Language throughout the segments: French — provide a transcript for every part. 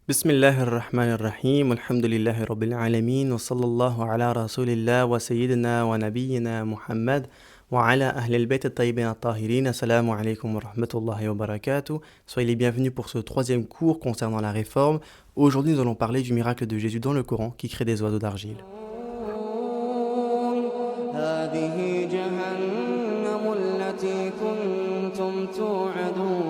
بسم الله الرحمن الرحيم والحمد لله رب العالمين وصلى الله على رسول الله وسيدنا ونبينا محمد وعلى أهل البيت الطيبين الطاهرين. Assalamu alaikum wa rahmatullahi wa barakatuh. Soyez les bienvenus pour ce troisième cours concernant la réforme. Aujourd'hui, nous allons parler du miracle de Jésus dans le Coran qui crée des oiseaux d'argile. هذه جهنم التي كنتم توعدون.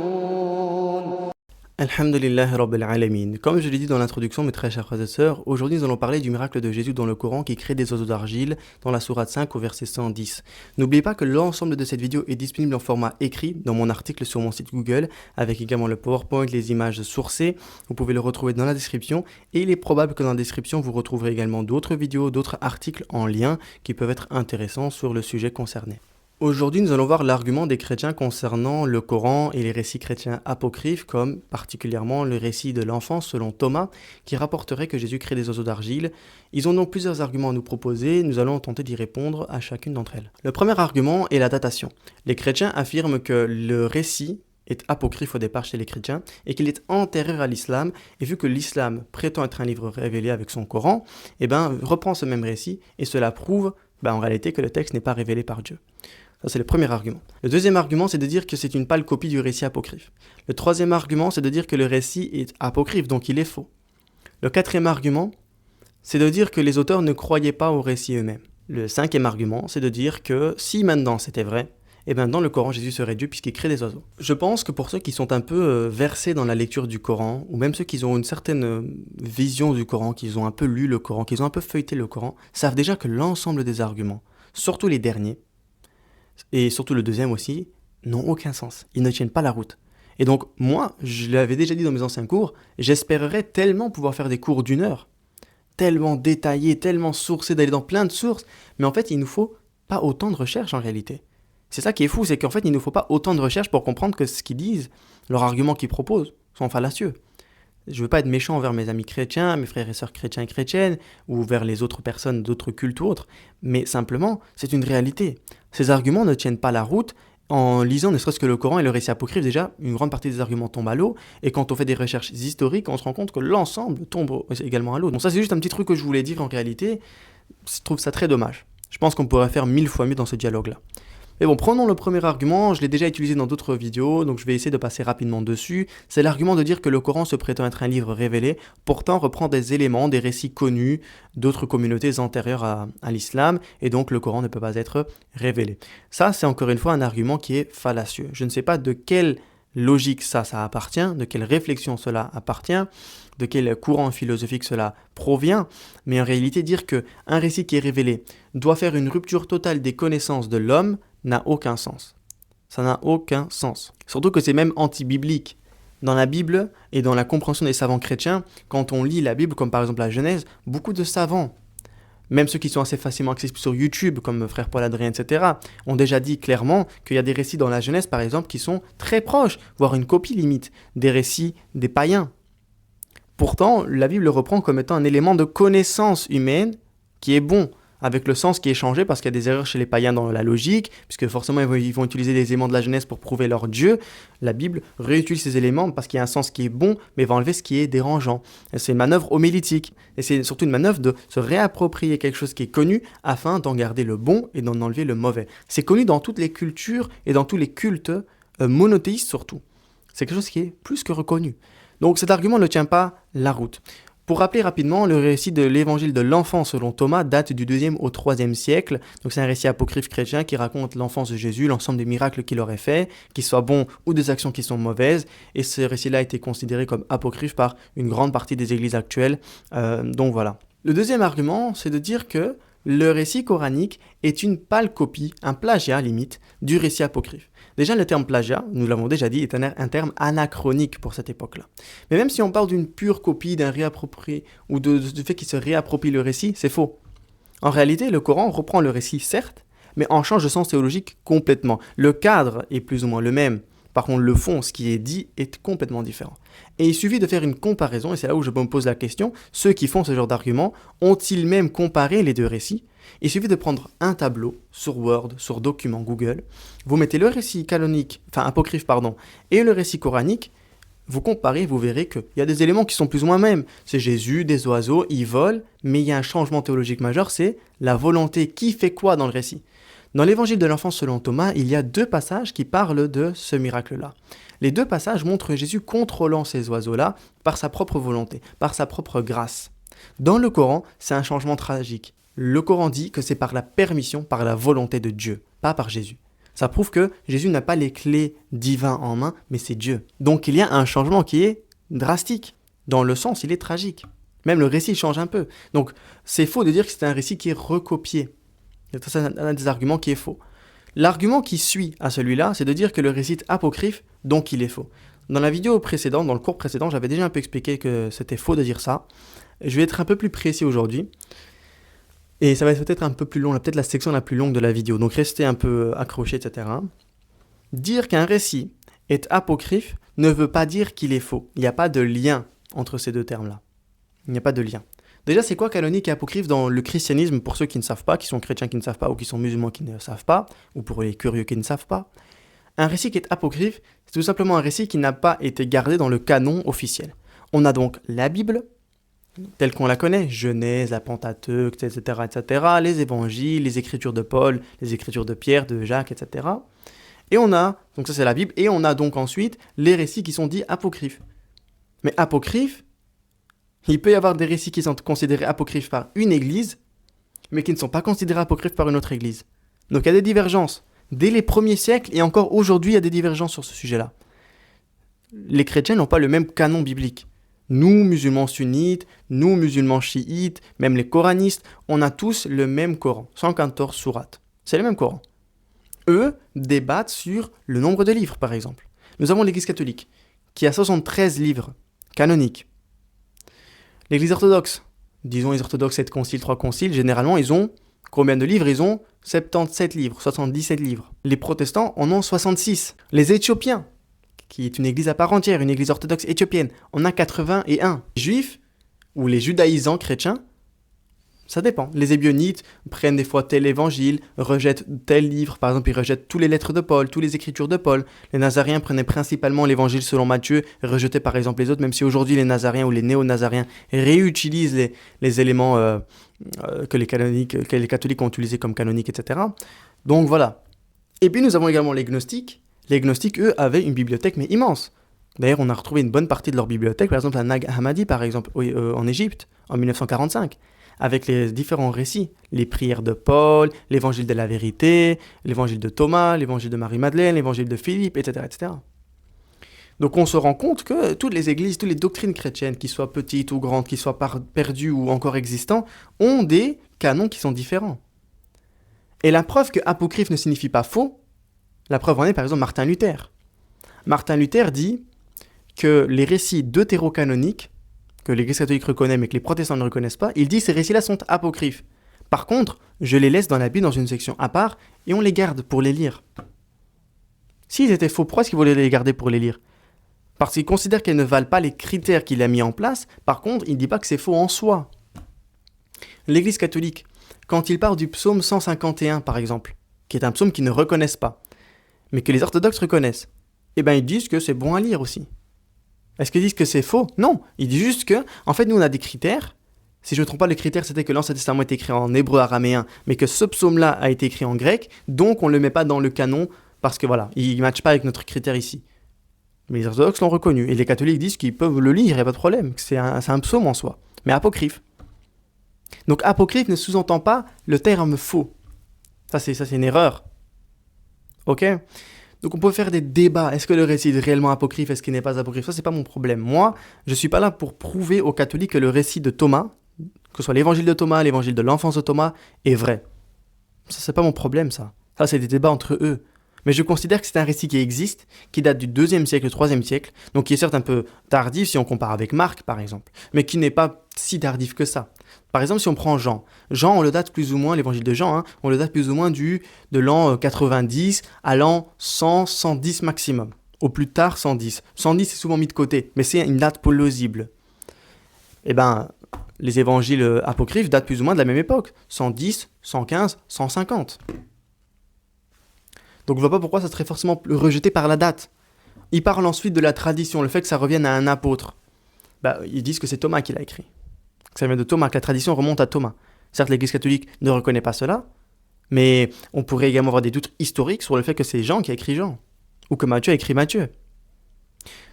Alhamdulillah Rabbil Alamin. Comme je l'ai dit dans l'introduction, mes très chers frères et sœurs, aujourd'hui nous allons parler du miracle de Jésus dans le Coran qui crée des oiseaux d'argile dans la sourate 5 au verset 110. N'oubliez pas que l'ensemble de cette vidéo est disponible en format écrit dans mon article sur mon site Google, avec également le PowerPoint, les images sourcées. Vous pouvez le retrouver dans la description et il est probable que dans la description vous retrouverez également d'autres vidéos, d'autres articles en lien qui peuvent être intéressants sur le sujet concerné. Aujourd'hui, nous allons voir l'argument des chrétiens concernant le Coran et les récits chrétiens apocryphes, comme particulièrement le récit de l'enfance selon Thomas, qui rapporterait que Jésus crée des oiseaux d'argile. Ils ont donc plusieurs arguments à nous proposer, nous allons tenter d'y répondre à chacune d'entre elles. Le premier argument est la datation. Les chrétiens affirment que le récit est apocryphe au départ chez les chrétiens et qu'il est antérieur à l'islam, et vu que l'islam prétend être un livre révélé avec son Coran, reprend ce même récit et cela prouve en réalité que le texte n'est pas révélé par Dieu. Ça, c'est le premier argument. Le deuxième argument, c'est de dire que c'est une pâle copie du récit apocryphe. Le troisième argument, c'est de dire que le récit est apocryphe, donc il est faux. Le quatrième argument, c'est de dire que les auteurs ne croyaient pas au récit eux-mêmes. Le cinquième argument, c'est de dire que si maintenant c'était vrai, dans le Coran, Jésus serait Dieu puisqu'il crée des oiseaux. Je pense que pour ceux qui sont un peu versés dans la lecture du Coran, ou même ceux qui ont une certaine vision du Coran, qui ont un peu lu le Coran, qui ont un peu feuilleté le Coran, savent déjà que l'ensemble des arguments, surtout les derniers, et surtout le deuxième aussi, n'ont aucun sens. Ils ne tiennent pas la route. Et donc, moi, je l'avais déjà dit dans mes anciens cours, j'espérerais tellement pouvoir faire des cours d'1 heure, tellement détaillés, tellement sourcés, d'aller dans plein de sources, mais en fait, il ne nous faut pas autant de recherches en réalité. C'est ça qui est fou, c'est qu'en fait, il ne nous faut pas autant de recherches pour comprendre que ce qu'ils disent, leurs arguments qu'ils proposent, sont fallacieux. Je ne veux pas être méchant envers mes amis chrétiens, mes frères et sœurs chrétiens et chrétiennes, ou vers les autres personnes d'autres cultes ou autres, mais simplement, c'est une réalité. Ces arguments ne tiennent pas la route. En lisant ne serait-ce que le Coran et le récit apocryphe, déjà, une grande partie des arguments tombent à l'eau, et quand on fait des recherches historiques, on se rend compte que l'ensemble tombe également à l'eau. Donc ça, c'est juste un petit truc que je voulais dire en réalité. Je trouve ça très dommage. Je pense qu'on pourrait faire 1000 fois mieux dans ce dialogue-là. Mais bon, prenons le premier argument, je l'ai déjà utilisé dans d'autres vidéos, donc je vais essayer de passer rapidement dessus. C'est l'argument de dire que le Coran se prétend être un livre révélé, pourtant reprend des éléments, des récits connus d'autres communautés antérieures à l'islam, et donc le Coran ne peut pas être révélé. Ça, c'est encore une fois un argument qui est fallacieux. Je ne sais pas de quelle logique ça appartient, de quelle réflexion cela appartient, de quel courant philosophique cela provient, mais en réalité dire qu'un récit qui est révélé doit faire une rupture totale des connaissances de l'homme n'a aucun sens. Ça n'a aucun sens. Surtout que c'est même anti-biblique. Dans la Bible et dans la compréhension des savants chrétiens, quand on lit la Bible, comme par exemple la Genèse, beaucoup de savants, même ceux qui sont assez facilement accessibles sur YouTube, comme Frère Paul Adrien, etc., ont déjà dit clairement qu'il y a des récits dans la Genèse, par exemple, qui sont très proches, voire une copie limite, des récits des païens. Pourtant, la Bible le reprend comme étant un élément de connaissance humaine qui est bon, avec le sens qui est changé parce qu'il y a des erreurs chez les païens dans la logique, puisque forcément ils vont utiliser des éléments de la Genèse pour prouver leur Dieu. La Bible réutilise ces éléments parce qu'il y a un sens qui est bon, mais va enlever ce qui est dérangeant. Et c'est une manœuvre homilétique, et c'est surtout une manœuvre de se réapproprier quelque chose qui est connu afin d'en garder le bon et d'en enlever le mauvais. C'est connu dans toutes les cultures et dans tous les cultes monothéistes surtout. C'est quelque chose qui est plus que reconnu. Donc cet argument ne tient pas la route. Pour rappeler rapidement, le récit de l'évangile de l'enfant selon Thomas date du 2e au 3e siècle. Donc c'est un récit apocryphe chrétien qui raconte l'enfance de Jésus, l'ensemble des miracles qu'il aurait fait, qu'ils soient bons ou des actions qui sont mauvaises. Et ce récit-là a été considéré comme apocryphe par une grande partie des églises actuelles. Donc voilà. Le deuxième argument, c'est de dire que le récit coranique est une pâle copie, un plagiat limite, du récit apocryphe. Déjà, le terme plagiat, nous l'avons déjà dit, est un terme anachronique pour cette époque-là. Mais même si on parle d'une pure copie, d'un réapproprié, ou du fait qu'il se réapproprie le récit, c'est faux. En réalité, le Coran reprend le récit, certes, mais en change de sens théologique complètement. Le cadre est plus ou moins le même. Par contre, le fond, ce qui est dit, est complètement différent. Et il suffit de faire une comparaison, et c'est là où je me pose la question, ceux qui font ce genre d'argument, ont-ils même comparé les deux récits ? Il suffit de prendre un tableau sur Word, sur document Google, vous mettez le récit apocryphe, et le récit coranique, vous comparez, vous verrez qu'il y a des éléments qui sont plus ou moins mêmes. C'est Jésus, des oiseaux, ils volent, mais il y a un changement théologique majeur, c'est la volonté. Qui fait quoi dans le récit? Dans l'évangile de l'enfant selon Thomas, il y a 2 passages qui parlent de ce miracle-là. Les 2 passages montrent Jésus contrôlant ces oiseaux-là par sa propre volonté, par sa propre grâce. Dans le Coran, c'est un changement tragique. Le Coran dit que c'est par la permission, par la volonté de Dieu, pas par Jésus. Ça prouve que Jésus n'a pas les clés divines en main, mais c'est Dieu. Donc il y a un changement qui est drastique. Dans le sens, il est tragique. Même le récit change un peu. Donc c'est faux de dire que c'est un récit qui est recopié. C'est un des arguments qui est faux. L'argument qui suit à celui-là, c'est de dire que le récit est apocryphe, donc il est faux. Dans la vidéo précédente, dans le cours précédent, j'avais déjà un peu expliqué que c'était faux de dire ça. Je vais être un peu plus précis aujourd'hui. Et ça va être peut-être un peu plus long, peut-être la section la plus longue de la vidéo. Donc restez un peu accrochés, etc. Dire qu'un récit est apocryphe ne veut pas dire qu'il est faux. Il n'y a pas de lien entre ces 2 termes-là. Il n'y a pas de lien. Déjà, c'est quoi canonique et apocryphe dans le christianisme, pour ceux qui ne savent pas, qui sont chrétiens qui ne savent pas, ou qui sont musulmans qui ne savent pas, ou pour les curieux qui ne savent pas? Un récit qui est apocryphe, c'est tout simplement un récit qui n'a pas été gardé dans le canon officiel. On a donc la Bible, telle qu'on la connaît, Genèse, la Pentateuque, etc., etc., les évangiles, les écritures de Paul, les écritures de Pierre, de Jacques, etc. Et on a, donc ça c'est la Bible, et on a donc ensuite les récits qui sont dits apocryphes. Mais apocryphes, il peut y avoir des récits qui sont considérés apocryphes par une église, mais qui ne sont pas considérés apocryphes par une autre église. Donc il y a des divergences. Dès les premiers siècles, et encore aujourd'hui, il y a des divergences sur ce sujet-là. Les chrétiens n'ont pas le même canon biblique. Nous, musulmans sunnites, nous, musulmans chiites, même les coranistes, on a tous le même Coran, 114 sourates. C'est le même Coran. Eux débattent sur le nombre de livres, par exemple. Nous avons l'Église catholique, qui a 73 livres canoniques. L'Église orthodoxe, disons les orthodoxes 7 conciles, 3 conciles, généralement ils ont combien de livres? Ils ont 77 livres, 77 livres. Les protestants en ont 66. Les Éthiopiens, qui est une église à part entière, une église orthodoxe éthiopienne, en a 81. Les juifs, ou les judaïsants chrétiens, ça dépend. Les ébionites prennent des fois tel évangile, rejettent tel livre, par exemple ils rejettent toutes les lettres de Paul, toutes les écritures de Paul. Les nazaréens prenaient principalement l'évangile selon Matthieu, et rejetaient par exemple les autres, même si aujourd'hui les nazaréens ou les néo-nazaréens réutilisent les éléments que les catholiques ont utilisés comme canoniques, etc. Donc voilà. Et puis nous avons également les gnostiques. Les gnostiques, eux, avaient une bibliothèque, mais immense. D'ailleurs, on a retrouvé une bonne partie de leur bibliothèque, par exemple à Nag Hammadi, par exemple, en Égypte, en 1945, avec les différents récits, les prières de Paul, l'évangile de la vérité, l'évangile de Thomas, l'évangile de Marie-Madeleine, l'évangile de Philippe, etc., etc. Donc on se rend compte que toutes les églises, toutes les doctrines chrétiennes, qu'ils soient petites ou grandes, qu'ils soient perdues ou encore existants, ont des canons qui sont différents. Et la preuve que apocryphe ne signifie pas faux, la preuve en est par exemple Martin Luther. Martin Luther dit que les récits deutérocanoniques, que l'Église catholique reconnaît mais que les protestants ne reconnaissent pas, il dit que ces récits-là sont apocryphes. Par contre, je les laisse dans la Bible dans une section à part et on les garde pour les lire. S'ils étaient faux, pourquoi est-ce qu'il voulait les garder pour les lire? Parce qu'il considère qu'elles ne valent pas les critères qu'il a mis en place. Par contre, il ne dit pas que c'est faux en soi. L'Église catholique, quand il parle du psaume 151 par exemple, qui est un psaume qu'ils ne reconnaissent pas, mais que les orthodoxes reconnaissent, eh bien ils disent que c'est bon à lire aussi. Est-ce qu'ils disent que c'est faux? Non, ils disent juste que, en fait, nous on a des critères. Si je ne me trompe pas, le critère c'était que l'Ancien Testament était écrit en hébreu araméen, mais que ce psaume-là a été écrit en grec, donc on ne le met pas dans le canon, parce que voilà, il ne matche pas avec notre critère ici. Mais les orthodoxes l'ont reconnu, et les catholiques disent qu'ils peuvent le lire, il n'y a pas de problème, que c'est un psaume en soi, mais apocryphe. Donc apocryphe ne sous-entend pas le terme faux. Ça c'est une erreur. Ok? Donc on peut faire des débats. Est-ce que le récit est réellement apocryphe? Est-ce qu'il n'est pas apocryphe? Ça, c'est pas mon problème. Moi, je suis pas là pour prouver aux catholiques que le récit de Thomas, que ce soit l'évangile de Thomas, l'évangile de l'enfance de Thomas, est vrai. Ça, c'est pas mon problème, ça. Ça, c'est des débats entre eux. Mais je considère que c'est un récit qui existe, qui date du 2e siècle, 3e siècle, donc qui est certes un peu tardif si on compare avec Marc, par exemple, mais qui n'est pas si tardif que ça. Par exemple, si on prend Jean, on le date plus ou moins, l'évangile de Jean, on le date plus ou moins de l'an 90 à l'an 100, 110 maximum. Au plus tard, 110. 110 c'est souvent mis de côté, mais c'est une date plausible. Eh bien, les évangiles apocryphes datent plus ou moins de la même époque. 110, 115, 150. Donc on ne voit pas pourquoi ça serait forcément rejeté par la date. Ils parlent ensuite de la tradition, le fait que ça revienne à un apôtre. Ils disent que c'est Thomas qui l'a écrit. Que ça vient de Thomas, que la tradition remonte à Thomas. Certes, l'Église catholique ne reconnaît pas cela, mais on pourrait également avoir des doutes historiques sur le fait que c'est Jean qui a écrit Jean, ou que Matthieu a écrit Matthieu.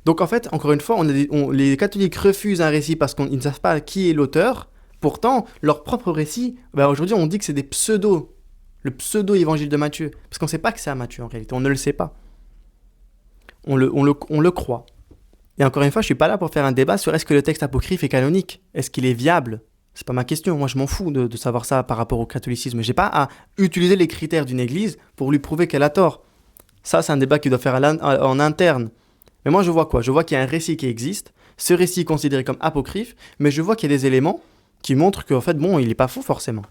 Donc en fait, encore une fois, les catholiques refusent un récit parce qu'ils ne savent pas qui est l'auteur. Pourtant, leur propre récit, aujourd'hui on dit que c'est le pseudo-évangile de Matthieu. Parce qu'on ne sait pas que c'est à Matthieu en réalité, on ne le sait pas. On le croit. Et encore une fois, je ne suis pas là pour faire un débat sur est-ce que le texte apocryphe est canonique. Est-ce qu'il est viable ? C'est pas ma question. Moi, je m'en fous de savoir ça par rapport au catholicisme. Je n'ai pas à utiliser les critères d'une église pour lui prouver qu'elle a tort. Ça, c'est un débat qu'il doit faire en interne. Mais moi, je vois quoi ? Je vois qu'il y a un récit qui existe. Ce récit est considéré comme apocryphe, mais je vois qu'il y a des éléments qui montrent qu'en fait, il n'est pas faux forcément.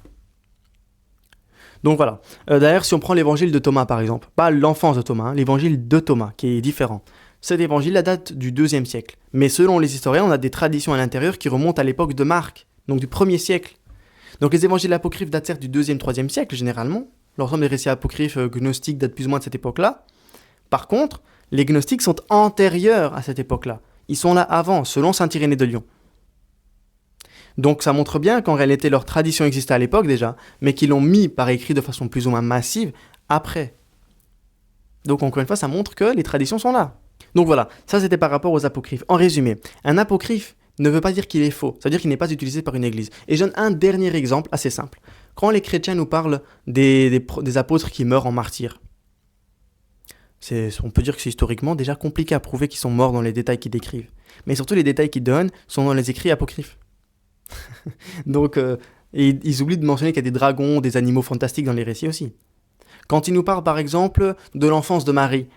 Donc voilà. D'ailleurs, si on prend l'évangile de Thomas, par exemple, pas l'enfance de Thomas, l'évangile de Thomas, qui est différent. Cet évangile date du IIe siècle. Mais selon les historiens, on a des traditions à l'intérieur qui remontent à l'époque de Marc, donc du 1er siècle. Donc les évangiles apocryphes datent certes du 2e, 3e siècle, généralement. L'ensemble des récits apocryphes gnostiques datent plus ou moins de cette époque-là. Par contre, les gnostiques sont antérieurs à cette époque-là. Ils sont là avant, selon saint Irénée de Lyon. Donc ça montre bien qu'en réalité leur tradition existait à l'époque déjà, mais qu'ils l'ont mis par écrit de façon plus ou moins massive après. Donc encore une fois, ça montre que les traditions sont là. Donc voilà, ça c'était par rapport aux apocryphes. En résumé, un apocryphe ne veut pas dire qu'il est faux, c'est-à-dire qu'il n'est pas utilisé par une église. Et je donne un dernier exemple assez simple. Quand les chrétiens nous parlent des apôtres qui meurent en martyrs, on peut dire que c'est historiquement déjà compliqué à prouver qu'ils sont morts dans les détails qu'ils décrivent. Mais surtout les détails qu'ils donnent sont dans les écrits apocryphes. Donc ils oublient de mentionner qu'il y a des dragons, des animaux fantastiques dans les récits aussi. Quand ils nous parlent par exemple de l'enfance de Marie,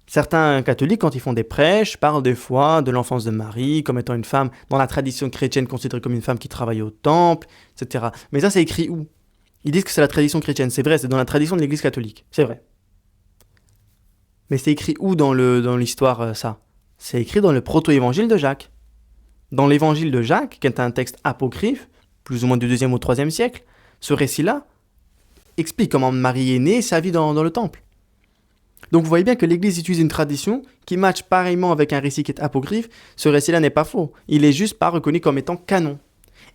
certains catholiques, quand ils font des prêches, parlent des fois de l'enfance de Marie comme étant une femme, dans la tradition chrétienne, considérée comme une femme qui travaille au temple, etc. Mais ça, c'est écrit où ? Ils disent que c'est la tradition chrétienne. C'est vrai, c'est dans la tradition de l'Église catholique. C'est vrai. Mais c'est écrit où dans l'histoire, ça ? C'est écrit dans le proto-évangile de Jacques. Dans l'évangile de Jacques, qui est un texte apocryphe, plus ou moins du 2e au 3e siècle, ce récit-là explique comment Marie est née, sa vie dans le temple. Donc vous voyez bien que l'Église utilise une tradition qui matche pareillement avec un récit qui est apocryphe. Ce récit-là n'est pas faux. Il est juste pas reconnu comme étant canon.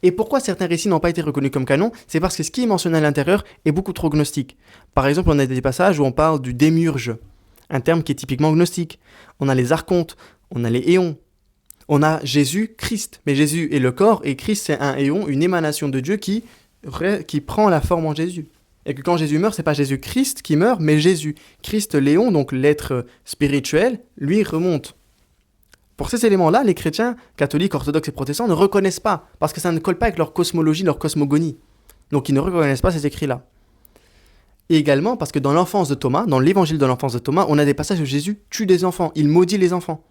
Et pourquoi certains récits n'ont pas été reconnus comme canon ? C'est parce que ce qui est mentionné à l'intérieur est beaucoup trop gnostique. Par exemple, on a des passages où on parle du démiurge, un terme qui est typiquement gnostique. On a les archontes, on a les éons. On a Jésus-Christ. Mais Jésus est le corps et Christ c'est un éon, une émanation de Dieu qui prend la forme en Jésus. Et que quand Jésus meurt, c'est pas Jésus-Christ qui meurt, mais Jésus. Christ, l'éon, donc l'être spirituel, lui remonte. Pour ces éléments-là, les chrétiens, catholiques, orthodoxes et protestants ne reconnaissent pas, parce que ça ne colle pas avec leur cosmologie, leur cosmogonie. Donc ils ne reconnaissent pas ces écrits-là. Et également parce que dans l'enfance de Thomas, dans l'évangile de l'enfance de Thomas, on a des passages où Jésus tue des enfants, il maudit les enfants,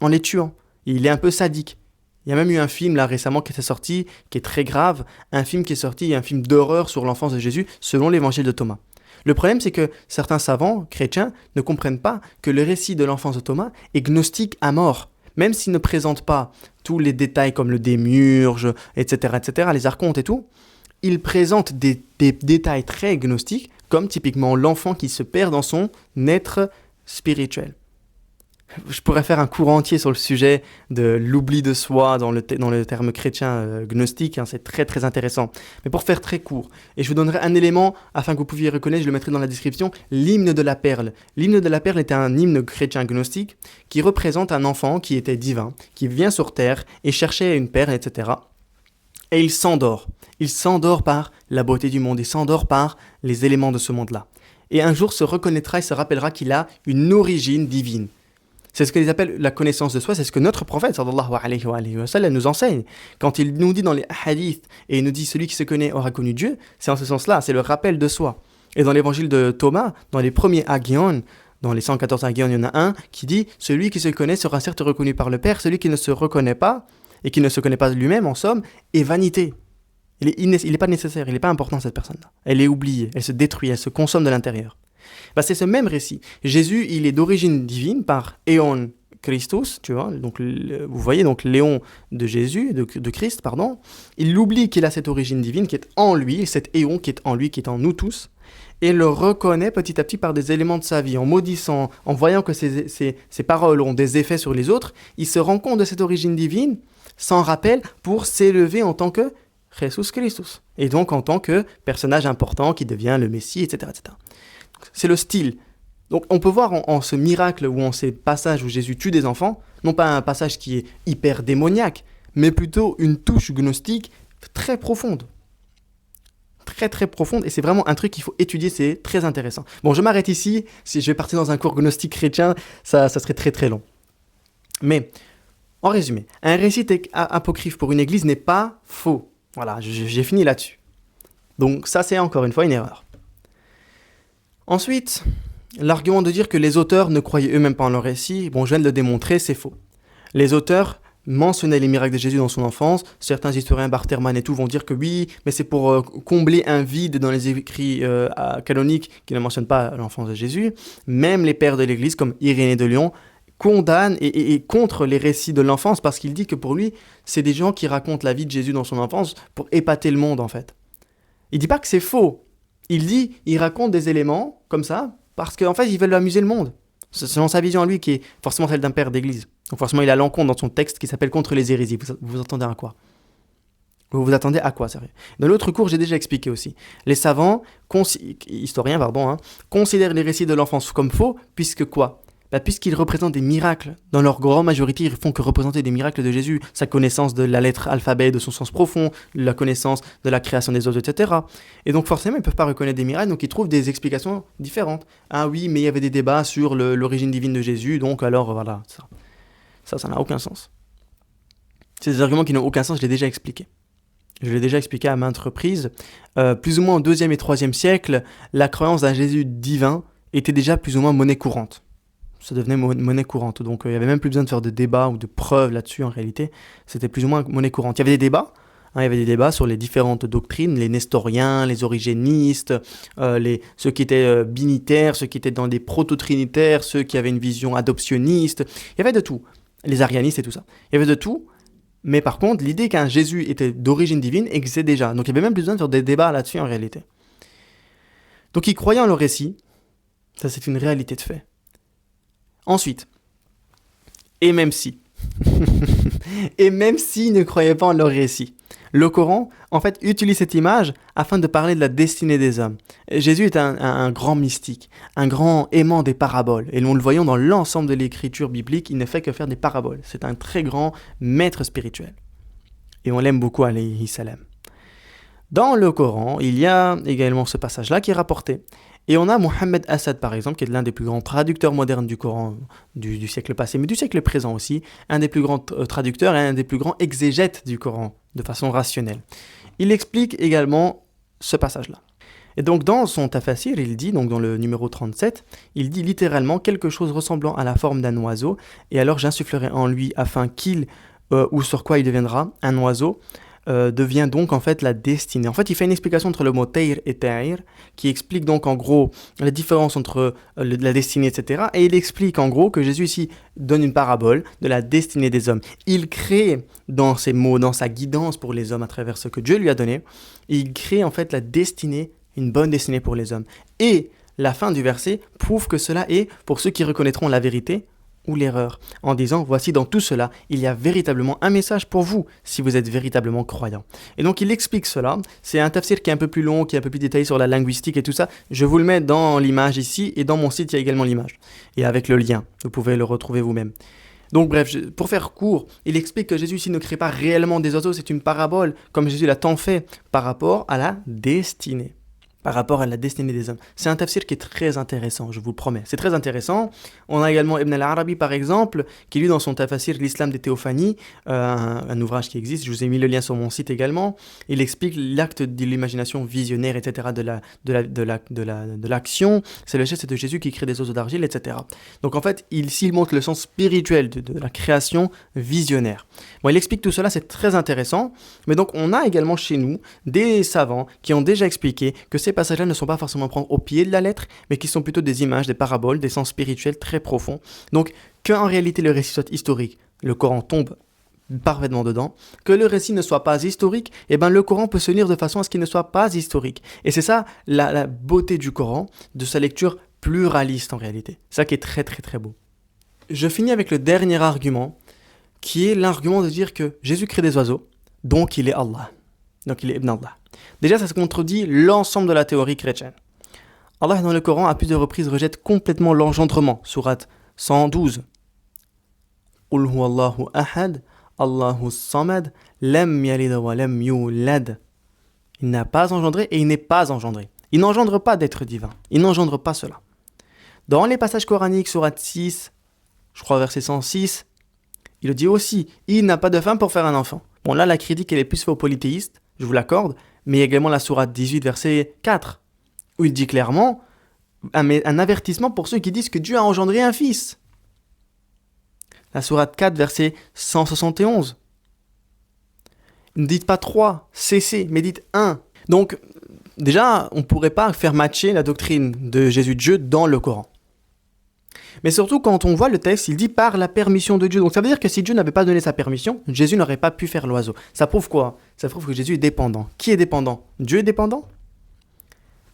en les tuant. Il est un peu sadique. Il y a même eu un film là récemment qui est sorti, qui est très grave, un film qui est sorti, un film d'horreur sur l'enfance de Jésus, selon l'évangile de Thomas. Le problème, c'est que certains savants chrétiens ne comprennent pas que le récit de l'enfance de Thomas est gnostique à mort. Même s'il ne présente pas tous les détails comme le démiurge, etc., les archontes et tout, il présente des détails très gnostiques, comme typiquement l'enfant qui se perd dans son être spirituel. Je pourrais faire un cours entier sur le sujet de l'oubli de soi dans le terme chrétien gnostique, c'est très très intéressant. Mais pour faire très court, et je vous donnerai un élément afin que vous puissiez reconnaître, je le mettrai dans la description, l'hymne de la perle. L'hymne de la perle était un hymne chrétien gnostique qui représente un enfant qui était divin, qui vient sur terre et cherchait une perle, etc. Et il s'endort. Il s'endort par la beauté du monde, il s'endort par les éléments de ce monde-là. Et un jour se reconnaîtra et se rappellera qu'il a une origine divine. C'est ce qu'ils appellent la connaissance de soi, c'est ce que notre prophète sallallahu alayhi wa sallam nous enseigne. Quand il nous dit dans les hadiths, et il nous dit celui qui se connaît aura connu Dieu, c'est en ce sens-là, c'est le rappel de soi. Et dans l'évangile de Thomas, dans les premiers Hagion, dans les 114 Hagion, il y en a un qui dit « Celui qui se connaît sera certes reconnu par le Père, celui qui ne se reconnaît pas, et qui ne se connaît pas lui-même, en somme, est vanité. » Il n'est pas nécessaire, il n'est pas important cette personne-là. Elle est oubliée, elle se détruit, elle se consomme de l'intérieur. C'est ce même récit. Jésus, il est d'origine divine par éon Christus, tu vois, donc vous voyez donc Léon de Jésus, de Christ, pardon, il oublie qu'il a cette origine divine qui est en lui, cet éon qui est en lui, qui est en nous tous, et le reconnaît petit à petit par des éléments de sa vie, en maudissant, en voyant que ses paroles ont des effets sur les autres, il se rend compte de cette origine divine, s'en rappelle pour s'élever en tant que Jesus Christus, et donc en tant que personnage important qui devient le Messie, etc. etc. C'est le style. Donc on peut voir en ce miracle ou en ces passages où Jésus tue des enfants, non pas un passage qui est hyper démoniaque, mais plutôt une touche gnostique très profonde. Très très profonde, et c'est vraiment un truc qu'il faut étudier, c'est très intéressant. Bon, je m'arrête ici, si je vais partir dans un cours gnostique chrétien, ça serait très très long. Mais, en résumé, un récit apocryphe pour une église n'est pas faux. Voilà, j'ai fini là-dessus. Donc ça c'est encore une fois une erreur. Ensuite, l'argument de dire que les auteurs ne croyaient eux-mêmes pas en leur récit, bon, je viens de le démontrer, c'est faux. Les auteurs mentionnaient les miracles de Jésus dans son enfance. Certains historiens, Barterman et tout, vont dire que oui, mais c'est pour combler un vide dans les écrits canoniques qui ne mentionnent pas l'enfance de Jésus. Même les pères de l'Église, comme Irénée de Lyon, condamnent et contre les récits de l'enfance parce qu'il dit que pour lui, c'est des gens qui racontent la vie de Jésus dans son enfance pour épater le monde, en fait. Il dit pas que c'est faux. Il dit, il raconte des éléments comme ça parce qu'en fait, ils veulent amuser le monde. C'est selon sa vision à lui qui est forcément celle d'un père d'église. Donc forcément, il a l'encontre dans son texte qui s'appelle « Contre les hérésies ». Vous attendez à quoi ? Vous vous attendez à quoi, sérieux ? Dans l'autre cours, j'ai déjà expliqué aussi. Les savants, historiens, considèrent les récits de l'enfance comme faux, puisque quoi ? Puisqu'ils représentent des miracles. Dans leur grande majorité, ils font que représenter des miracles de Jésus. Sa connaissance de la lettre alphabet, de son sens profond, la connaissance de la création des autres, etc. Et donc forcément, ils ne peuvent pas reconnaître des miracles, donc ils trouvent des explications différentes. Ah oui, mais il y avait des débats sur l'origine divine de Jésus, donc alors voilà, ça n'a aucun sens. C'est des arguments qui n'ont aucun sens, je l'ai déjà expliqué. Je l'ai déjà expliqué à maintes reprises. Plus ou moins au 2e et 3e siècle, la croyance d'un Jésus divin était déjà plus ou moins monnaie courante. Ça devenait monnaie courante. Donc il n'y avait même plus besoin de faire de débats ou de preuves là-dessus en réalité. C'était plus ou moins monnaie courante. Il y avait des débats. Il y avait des débats sur les différentes doctrines, les nestoriens, les origénistes, ceux qui étaient binitaires, ceux qui étaient dans des proto-trinitaires, ceux qui avaient une vision adoptionniste. Il y avait de tout. Les arianistes et tout ça. Il y avait de tout. Mais par contre, l'idée qu'un Jésus était d'origine divine existait déjà. Donc il n'y avait même plus besoin de faire des débats là-dessus en réalité. Donc ils croyaient en le récit. Ça, c'est une réalité de fait. Ensuite, et même s'ils ne croyaient pas en leur récit, le Coran, en fait, utilise cette image afin de parler de la destinée des hommes. Jésus est un grand mystique, un grand aimant des paraboles. Et nous le voyons dans l'ensemble de l'écriture biblique, il ne fait que faire des paraboles. C'est un très grand maître spirituel. Et on l'aime beaucoup, alayhi salam. Dans le Coran, il y a également ce passage-là qui est rapporté. Et on a Mohammed Assad, par exemple, qui est l'un des plus grands traducteurs modernes du Coran du siècle passé, mais du siècle présent aussi, un des plus grands traducteurs et un des plus grands exégètes du Coran, de façon rationnelle. Il explique également ce passage-là. Et donc dans son tafsir, il dit, donc dans le numéro 37, il dit littéralement quelque chose ressemblant à la forme d'un oiseau, et alors j'insufflerai en lui afin qu'il, ou sur quoi il deviendra, un oiseau, devient donc en fait la destinée. En fait, il fait une explication entre le mot Tayr et Ta'ir, qui explique donc en gros la différence entre la destinée, etc. Et il explique en gros que Jésus ici donne une parabole de la destinée des hommes. Il crée dans ses mots, dans sa guidance pour les hommes à travers ce que Dieu lui a donné, il crée en fait la destinée, une bonne destinée pour les hommes. Et la fin du verset prouve que cela est pour ceux qui reconnaîtront la vérité ou l'erreur, en disant, voici dans tout cela, il y a véritablement un message pour vous, si vous êtes véritablement croyant. Et donc il explique cela, c'est un tafsir qui est un peu plus long, qui est un peu plus détaillé sur la linguistique et tout ça, je vous le mets dans l'image ici, et dans mon site il y a également l'image, et avec le lien, vous pouvez le retrouver vous-même. Donc bref, pour faire court, il explique que Jésus ici ne crée pas réellement des oiseaux, c'est une parabole, comme Jésus l'a tant fait, par rapport à la destinée. Par rapport à la destinée des hommes. C'est un tafsir qui est très intéressant, je vous le promets. C'est très intéressant. On a également Ibn al-Arabi, par exemple, qui lui, dans son tafsir, l'islam des théophanies, un ouvrage qui existe, je vous ai mis le lien sur mon site également, il explique l'acte de l'imagination visionnaire, etc., de l'action. C'est le geste de Jésus qui crée des oiseaux d'argile, etc. Donc en fait, s'il montre le sens spirituel de la création visionnaire. Bon, il explique tout cela, c'est très intéressant. Mais donc, on a également chez nous des savants qui ont déjà expliqué que ces passages-là ne sont pas forcément à prendre au pied de la lettre, mais qui sont plutôt des images, des paraboles, des sens spirituels très profonds. Donc, qu'en réalité le récit soit historique, le Coran tombe parfaitement dedans. Que le récit ne soit pas historique, eh ben le Coran peut se lire de façon à ce qu'il ne soit pas historique. Et c'est ça la beauté du Coran, de sa lecture pluraliste en réalité. C'est ça qui est très très très beau. Je finis avec le dernier argument, qui est l'argument de dire que Jésus crée des oiseaux, donc il est Allah. Donc il est Ibn Allah. Déjà, ça se contredit l'ensemble de la théorie chrétienne. Allah, dans le Coran, à plusieurs reprises, rejette complètement l'engendrement. Sourate 112. Qul huwa Allahu ahad, Allahu samad, lam yalid wa lam yulad. Il n'a pas engendré et il n'est pas engendré. Il n'engendre pas d'être divin. Il n'engendre pas cela. Dans les passages coraniques, sourate 6, je crois verset 106, il le dit aussi, il n'a pas de femme pour faire un enfant. Bon, là, la critique, elle est plus faite aux polythéistes, je vous l'accorde, mais il y a également la sourate 18, verset 4, où il dit clairement un avertissement pour ceux qui disent que Dieu a engendré un fils. La sourate 4, verset 171. Ne dites pas 3, cessez, mais dites 1. Donc, déjà, on ne pourrait pas faire matcher la doctrine de Jésus de Dieu dans le Coran. Mais surtout, quand on voit le texte, il dit par la permission de Dieu. Donc ça veut dire que si Dieu n'avait pas donné sa permission, Jésus n'aurait pas pu faire l'oiseau. Ça prouve quoi? Ça prouve que Jésus est dépendant. Qui est dépendant? Dieu est dépendant?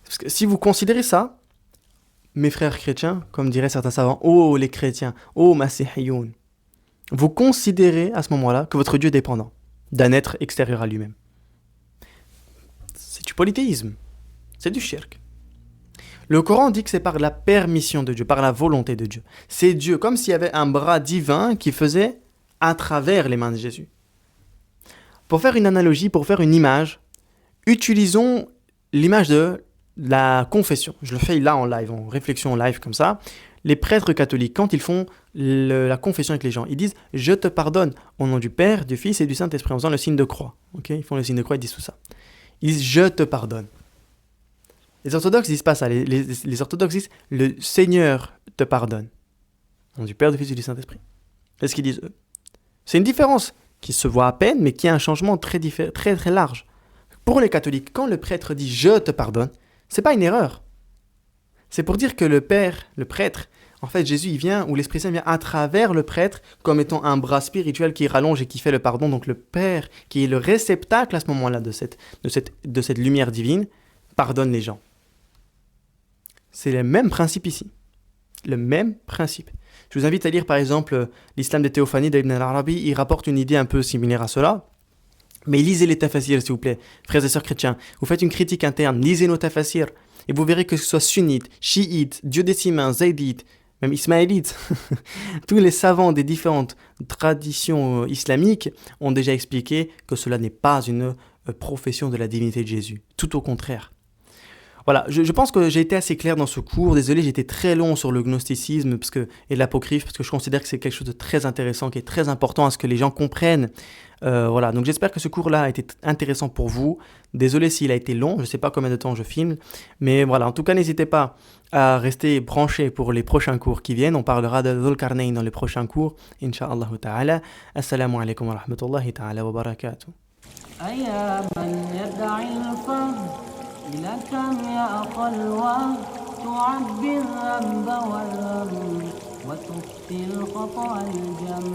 Parce que si vous considérez ça, mes frères chrétiens, comme diraient certains savants, oh les chrétiens, oh Masihiyoun, vous considérez à ce moment-là que votre Dieu est dépendant d'un être extérieur à lui-même. C'est du polythéisme. C'est du shirk. Le Coran dit que c'est par la permission de Dieu, par la volonté de Dieu. C'est Dieu, comme s'il y avait un bras divin qui faisait à travers les mains de Jésus. Pour faire une analogie, pour faire une image, utilisons l'image de la confession. Je le fais là en live, en réflexion en live comme ça. Les prêtres catholiques, quand ils font la confession avec les gens, ils disent « Je te pardonne au nom du Père, du Fils et du Saint-Esprit » en faisant le signe de croix. Okay, ils font le signe de croix, ils disent tout ça. Ils disent « Je te pardonne ». Les orthodoxes disent pas ça. Les orthodoxes disent « Le Seigneur te pardonne ». Au nom du Père, du Fils et du Saint-Esprit. C'est ce qu'ils disent eux. C'est une différence qui se voit à peine, mais qui a un changement très très large. Pour les catholiques, quand le prêtre dit « Je te pardonne », c'est pas une erreur. C'est pour dire que le Père, le prêtre, en fait Jésus il vient, ou l'Esprit Saint vient à travers le prêtre, comme étant un bras spirituel qui rallonge et qui fait le pardon. Donc le Père, qui est le réceptacle à ce moment-là de cette lumière divine, pardonne les gens. C'est le même principe ici. Le même principe. Je vous invite à lire par exemple l'Islam des Théophanies d'Ibn al-Arabi. Il rapporte une idée un peu similaire à cela. Mais lisez les tafasirs s'il vous plaît, frères et sœurs chrétiens. Vous faites une critique interne, lisez nos tafasirs. Et vous verrez que ce soit sunnites, chiites, duodécimains, zaydites, même ismaélites, tous les savants des différentes traditions islamiques ont déjà expliqué que cela n'est pas une profession de la divinité de Jésus. Tout au contraire. Voilà, je pense que j'ai été assez clair dans ce cours. Désolé, j'ai été très long sur le gnosticisme et l'apocryphe, parce que je considère que c'est quelque chose de très intéressant, qui est très important à ce que les gens comprennent. Voilà, donc j'espère que ce cours-là a été intéressant pour vous. Désolé s'il a été long, je ne sais pas combien de temps je filme. Mais voilà, en tout cas, n'hésitez pas à rester branchés pour les prochains cours qui viennent. On parlera de Dhul Qarnayn dans les prochains cours, Inch'Allah ta'ala. Assalamu alaikum wa rahmatullahi ta'ala wa barakatuh. إلى كم يا أخ الوهم تعبي الذنب والهم وتخفي الخطأ الجم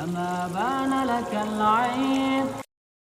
أما بان لك العين